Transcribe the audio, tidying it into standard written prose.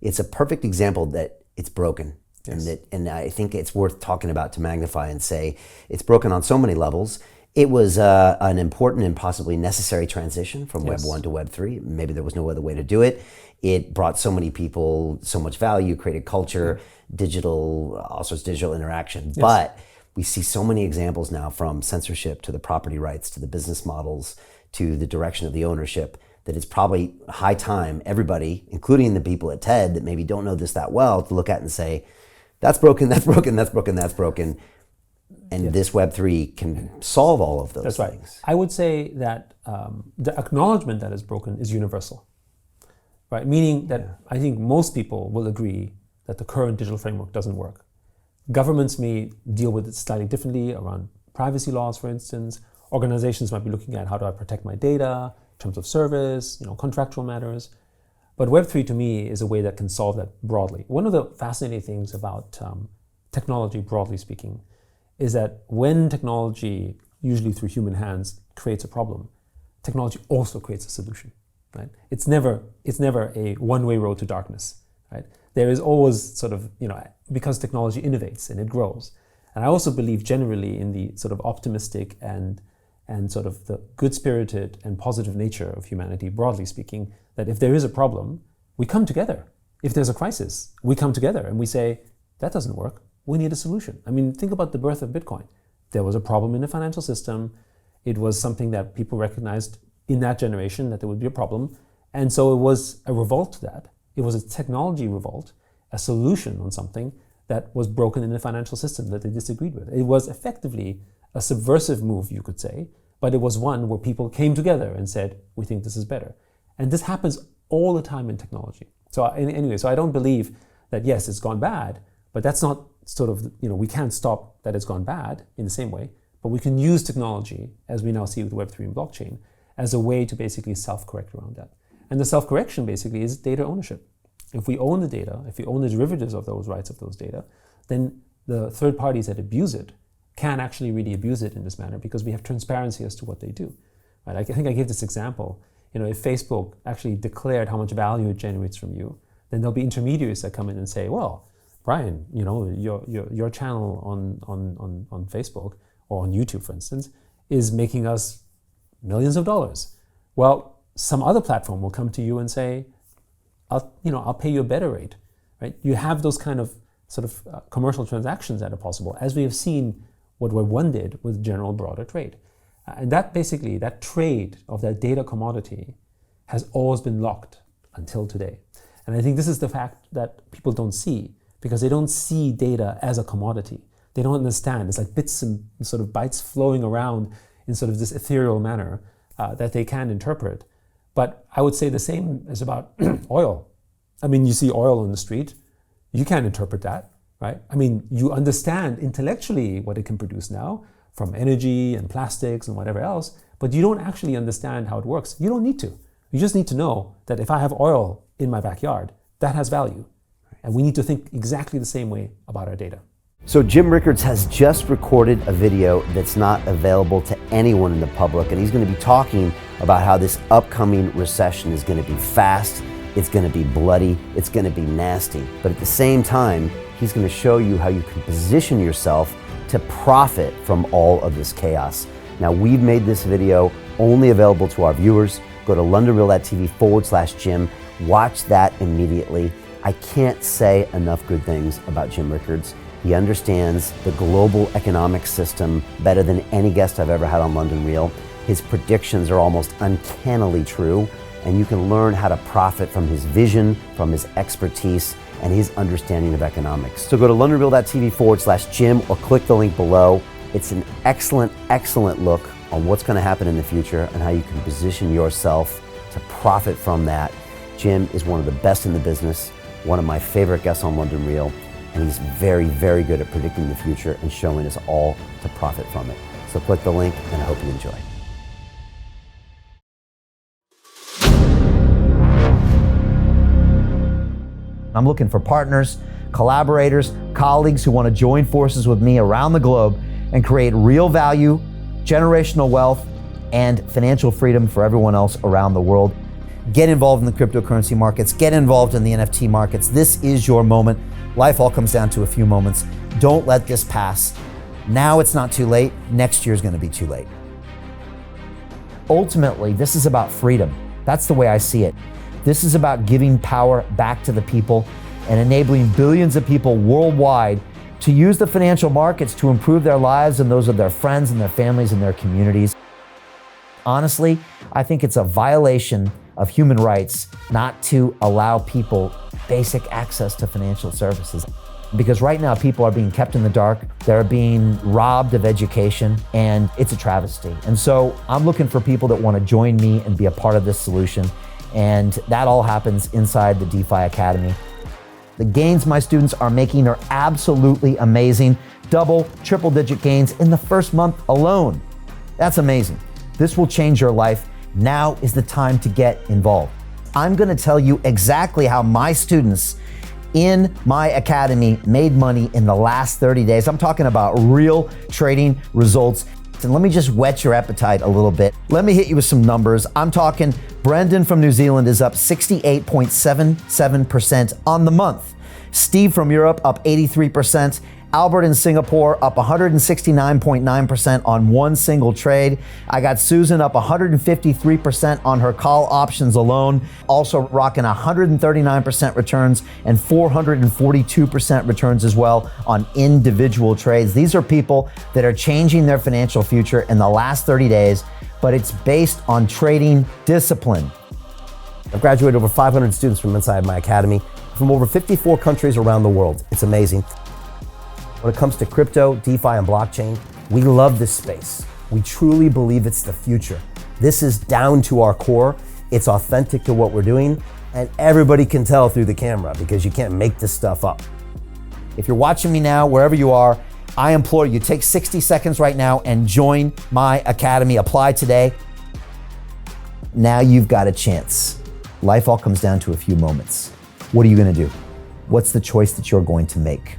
it's a perfect example that it's broken. Yes. And I think it's worth talking about to magnify and say it's broken on so many levels. It was an important and possibly necessary transition from Web 1 to Web 3. Maybe there was no other way to do it. It brought so many people so much value, created culture, all sorts of digital interaction. Yes. But we see so many examples now, from censorship to the property rights to the business models to the direction of the ownership, that it's probably high time everybody, including the people at TED that maybe don't know this that well, to look at and say, that's broken, that's broken, that's broken, that's broken. And this Web3 can solve all of those things. That's right. I would say that the acknowledgement that is broken is universal, right? Meaning that I think most people will agree that the current digital framework doesn't work. Governments may deal with it slightly differently around privacy laws, for instance. Organizations might be looking at, how do I protect my data in terms of service, contractual matters. But Web3 to me is a way that can solve that broadly. One of the fascinating things about technology, broadly speaking, is that when technology, usually through human hands, creates a problem, technology also creates a solution, right? It's never a one-way road to darkness, right? There is always sort of, because technology innovates and it grows. And I also believe generally in the sort of optimistic and sort of the good-spirited and positive nature of humanity, broadly speaking, that if there is a problem, we come together. If there's a crisis, we come together and we say, that doesn't work. We need a solution. I mean, think about the birth of Bitcoin. There was a problem in the financial system. It was something that people recognized in that generation that there would be a problem. And so it was a revolt to that. It was a technology revolt, a solution on something that was broken in the financial system that they disagreed with. It was effectively a subversive move, you could say, but it was one where people came together and said, we think this is better. And this happens all the time in technology. So anyway, I don't believe that, yes, it's gone bad, but that's not sort of, we can't stop that it's gone bad in the same way, but we can use technology, as we now see with Web3 and blockchain, as a way to basically self-correct around that. And the self-correction basically is data ownership. If we own the data, if we own the derivatives of those rights of those data, then the third parties that abuse it can actually really abuse it in this manner, because we have transparency as to what they do. Right? I think I gave this example. If Facebook actually declared how much value it generates from you, then there'll be intermediaries that come in and say, well, Brian, your channel on Facebook or on YouTube, for instance, is making us millions of dollars. Well, some other platform will come to you and say, I'll pay you a better rate, right? You have those kind of sort of commercial transactions that are possible, as we have seen what Web 1 did with general broader trade. And that basically, that trade of that data commodity has always been locked until today. And I think this is the fact that people don't see, because they don't see data as a commodity. They don't understand. It's like bits and sort of bytes flowing around in sort of this ethereal manner that they can interpret. But I would say the same is about oil. I mean, you see oil on the street, you can't interpret that, right? I mean, you understand intellectually what it can produce now from energy and plastics and whatever else, but you don't actually understand how it works. You don't need to. You just need to know that if I have oil in my backyard, that has value. And we need to think exactly the same way about our data. So Jim Rickards has just recorded a video that's not available to anyone in the public, and he's going to be talking about how this upcoming recession is going to be fast, it's going to be bloody, it's going to be nasty. But at the same time, he's going to show you how you can position yourself to profit from all of this chaos. Now, we've made this video only available to our viewers. Go to londonreal.tv/Jim. Watch that immediately. I can't say enough good things about Jim Rickards. He understands the global economic system better than any guest I've ever had on London Real. His predictions are almost uncannily true, and you can learn how to profit from his vision, from his expertise, and his understanding of economics. So go to londonreal.tv/Jim or click the link below. It's an excellent, excellent look on what's going to happen in the future and how you can position yourself to profit from that. Jim is one of the best in the business, one of my favorite guests on London Real, and he's very, very good at predicting the future and showing us all to profit from it. So click the link, and I hope you enjoy. I'm looking for partners, collaborators, colleagues who want to join forces with me around the globe and create real value, generational wealth, and financial freedom for everyone else around the world. get involved in the cryptocurrency markets, get involved in the NFT markets. This is your moment. Life all comes down to a few moments. Don't let this pass. Now it's not too late. Next year's gonna be too late. Ultimately, this is about freedom. That's the way I see it. This is about giving power back to the people and enabling billions of people worldwide to use the financial markets to improve their lives and those of their friends and their families and their communities. Honestly, I think it's a violation of human rights not to allow people basic access to financial services. Because right now people are being kept in the dark, they're being robbed of education, and it's a travesty. And so I'm looking for people that want to join me and be a part of this solution. And that all happens inside the DeFi Academy. The gains my students are making are absolutely amazing. Double, triple digit gains in the first month alone. That's amazing. This will change your life. Now is the time to get involved. I'm gonna tell you exactly how my students in my academy made money in the last 30 days. I'm talking about real trading results. And let me just whet your appetite a little bit. Let me hit you with some numbers. I'm talking Brendan from New Zealand is up 68.77% on the month. Steve from Europe up 83%. Albert in Singapore up 169.9% on one single trade. I got Susan up 153% on her call options alone, also rocking 139% returns and 442% returns as well on individual trades. These are people that are changing their financial future in the last 30 days, but it's based on trading discipline. I've graduated over 500 students from inside my academy from over 54 countries around the world. It's amazing. When it comes to crypto, DeFi, and blockchain, we love this space. We truly believe it's the future. This is down to our core. It's authentic to what we're doing, and everybody can tell through the camera because you can't make this stuff up. If you're watching me now, wherever you are, I implore you, take 60 seconds right now and join my academy. Apply today. Now you've got a chance. Life all comes down to a few moments. What are you gonna do? What's the choice that you're going to make?